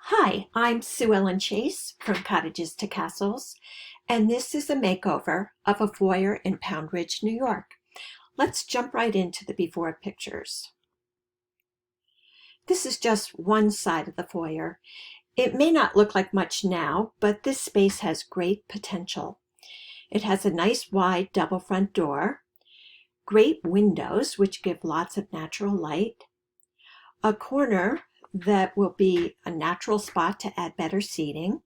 Hi, I'm Sue Ellen Chase from Cottages to Castles, and this is a makeover of a foyer in Pound Ridge, New York. Let's jump right into the before pictures. This is just one side of the foyer. It may not look like much now, but this space has great potential. It has a nice wide double front door, great windows which give lots of natural light, a corner that will be a natural spot to add better seating.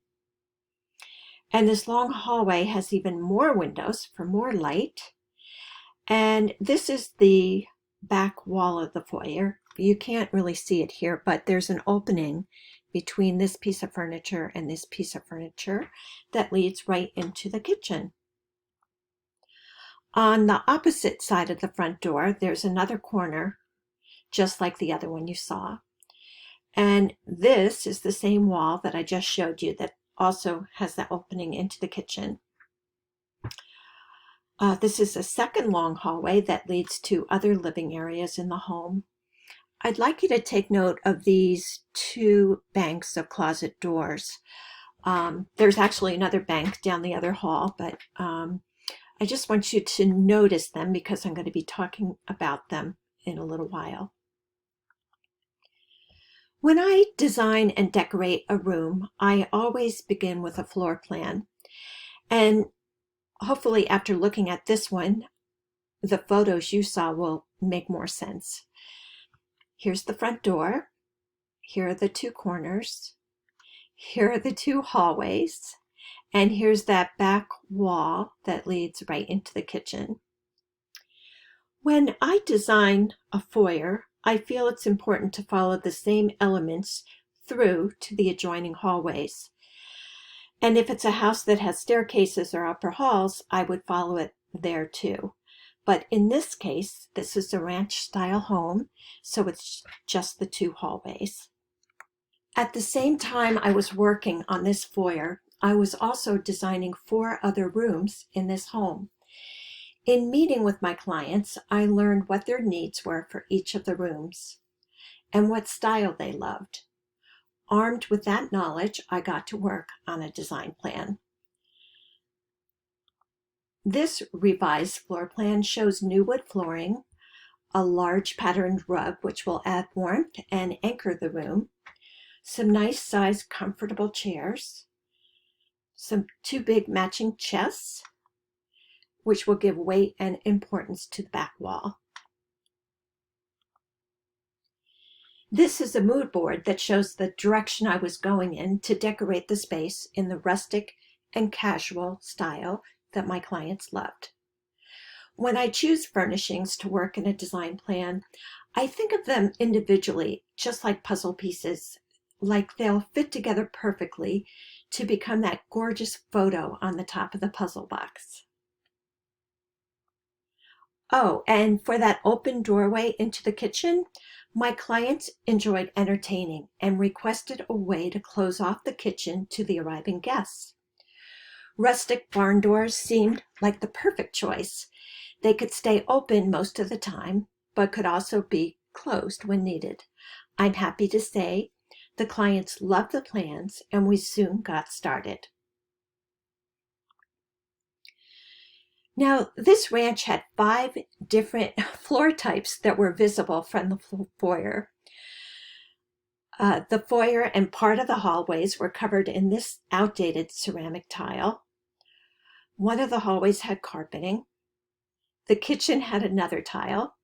And this long hallway has even more windows for more light. And this is the back wall of the foyer. You can't really see it here, but there's an opening between this piece of furniture and this piece of furniture that leads right into the kitchen. On the opposite side of the front door, there's another corner, just like the other one you saw. And this is the same wall that I just showed you that also has that opening into the kitchen. This is a second long hallway that leads to other living areas in the home. I'd like you to take note of these two banks of closet doors. There's actually another bank down the other hall, but I just want you to notice them because I'm going to be talking about them in a little while. When I design and decorate a room, I always begin with a floor plan. And hopefully after looking at this one, the photos you saw will make more sense. Here's the front door. Here are the two corners. Here are the two hallways. And here's that back wall that leads right into the kitchen. When I design a foyer, I feel it's important to follow the same elements through to the adjoining hallways. And if it's a house that has staircases or upper halls, I would follow it there too. But in this case, this is a ranch style home, so it's just the two hallways. At the same time I was working on this foyer, I was also designing 4 other rooms in this home. In meeting with my clients, I learned what their needs were for each of the rooms and what style they loved. Armed with that knowledge, I got to work on a design plan. This revised floor plan shows new wood flooring, a large patterned rug which will add warmth and anchor the room, some nice sized comfortable chairs, some 2 big matching chests which will give weight and importance to the back wall. This is a mood board that shows the direction I was going in to decorate the space in the rustic and casual style that my clients loved. When I choose furnishings to work in a design plan, I think of them individually, just like puzzle pieces, like they'll fit together perfectly to become that gorgeous photo on the top of the puzzle box. Oh, and for that open doorway into the kitchen, my clients enjoyed entertaining and requested a way to close off the kitchen to the arriving guests. Rustic barn doors seemed like the perfect choice. They could stay open most of the time, but could also be closed when needed. I'm happy to say the clients loved the plans and we soon got started. Now, this ranch had 5 different floor types that were visible from the foyer. The foyer and part of the hallways were covered in this outdated ceramic tile. One of the hallways had carpeting. The kitchen had another tile.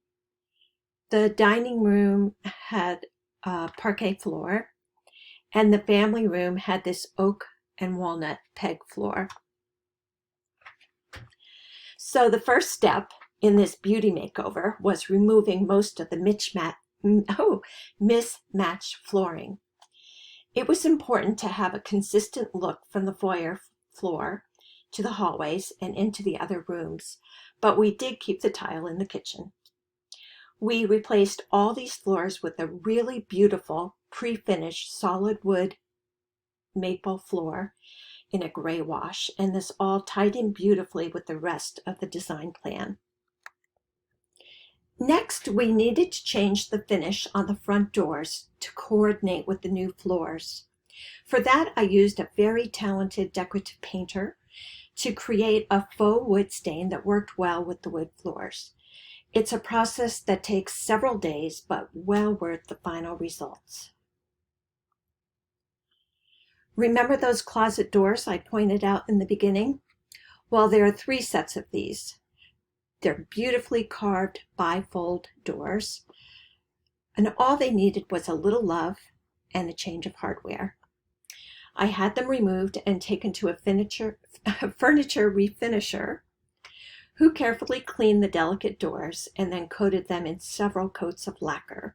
The dining room had a parquet floor. And the family room had this oak and walnut peg floor. So the first step in this beauty makeover was removing most of the mismatched flooring. It was important to have a consistent look from the foyer floor to the hallways and into the other rooms, but we did keep the tile in the kitchen. We replaced all these floors with a really beautiful pre-finished solid wood maple floor in a gray wash, and this all tied in beautifully with the rest of the design plan. Next, we needed to change the finish on the front doors to coordinate with the new floors. For that, I used a very talented decorative painter to create a faux wood stain that worked well with the wood floors. It's a process that takes several days, but well worth the final results. Remember those closet doors I pointed out in the beginning? Well, there are 3 sets of these. They're beautifully carved bifold doors, and all they needed was a little love and a change of hardware. I had them removed and taken to a furniture refinisher, who carefully cleaned the delicate doors and then coated them in several coats of lacquer.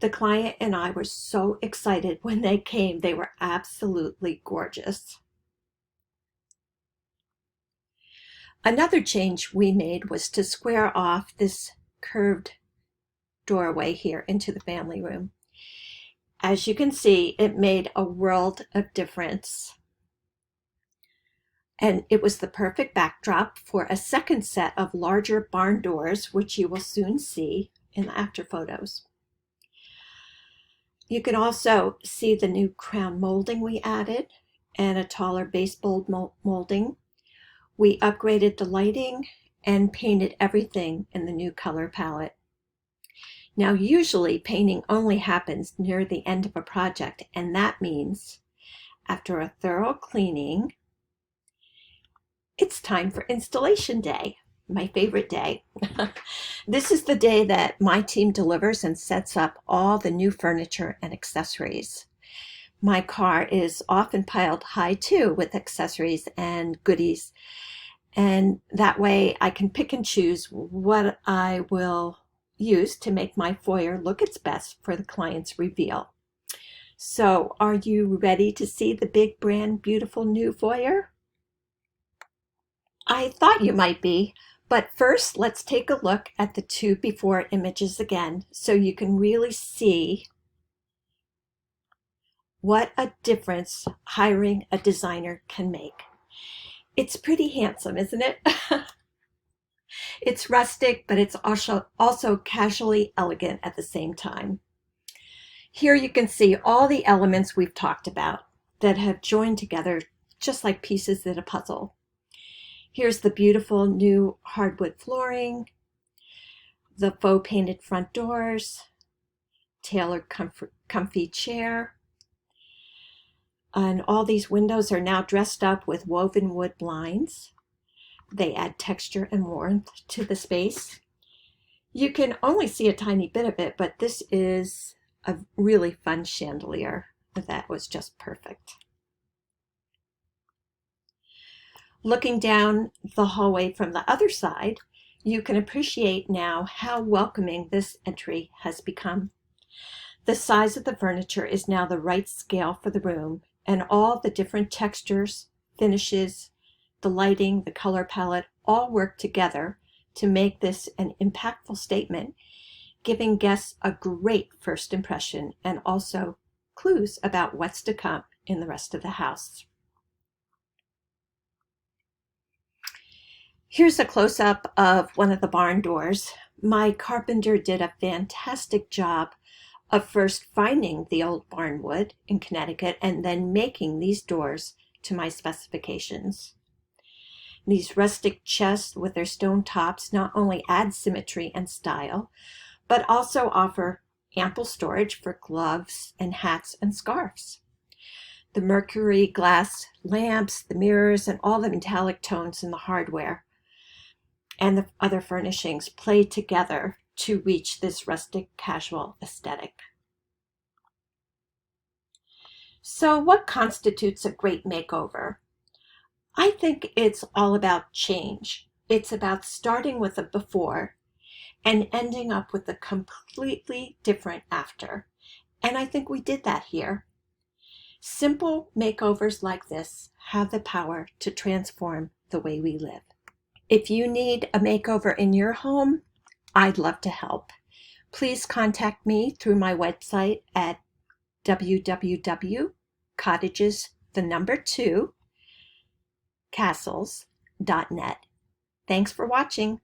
The client and I were so excited when they came. They were absolutely gorgeous. Another change we made was to square off this curved doorway here into the family room. As you can see, it made a world of difference. And it was the perfect backdrop for a second set of larger barn doors, which you will soon see in the after photos. You can also see the new crown molding we added and a taller baseboard molding. We upgraded the lighting and painted everything in the new color palette. Now, usually painting only happens near the end of a project, and that means after a thorough cleaning, it's time for installation day, my favorite day. This is the day that my team delivers and sets up all the new furniture and accessories. My car is often piled high too with accessories and goodies, and that way I can pick and choose what I will use to make my foyer look its best for the client's reveal. So, are you ready to see the big, brand, beautiful new foyer? I thought you might be, but first let's take a look at the 2 before images again so you can really see what a difference hiring a designer can make. It's pretty handsome, isn't it? It's rustic, but it's also casually elegant at the same time. Here you can see all the elements we've talked about that have joined together just like pieces in a puzzle. Here's the beautiful new hardwood flooring, the faux painted front doors, tailored comfy chair, and all these windows are now dressed up with woven wood blinds. They add texture and warmth to the space. You can only see a tiny bit of it, but this is a really fun chandelier that was just perfect. Looking down the hallway from the other side, you can appreciate now how welcoming this entry has become. The size of the furniture is now the right scale for the room, and all the different textures, finishes, the lighting, the color palette, all work together to make this an impactful statement, giving guests a great first impression and also clues about what's to come in the rest of the house. Here's a close-up of one of the barn doors. My carpenter did a fantastic job of first finding the old barn wood in Connecticut and then making these doors to my specifications. These rustic chests with their stone tops not only add symmetry and style, but also offer ample storage for gloves and hats and scarves. The mercury glass lamps, the mirrors, and all the metallic tones in the hardware and the other furnishings play together to reach this rustic casual aesthetic. So what constitutes a great makeover? I think it's all about change. It's about starting with a before and ending up with a completely different after. And I think we did that here. Simple makeovers like this have the power to transform the way we live. If you need a makeover in your home, I'd love to help. Please contact me through my website at www.cottages2castles.net. Thanks for watching.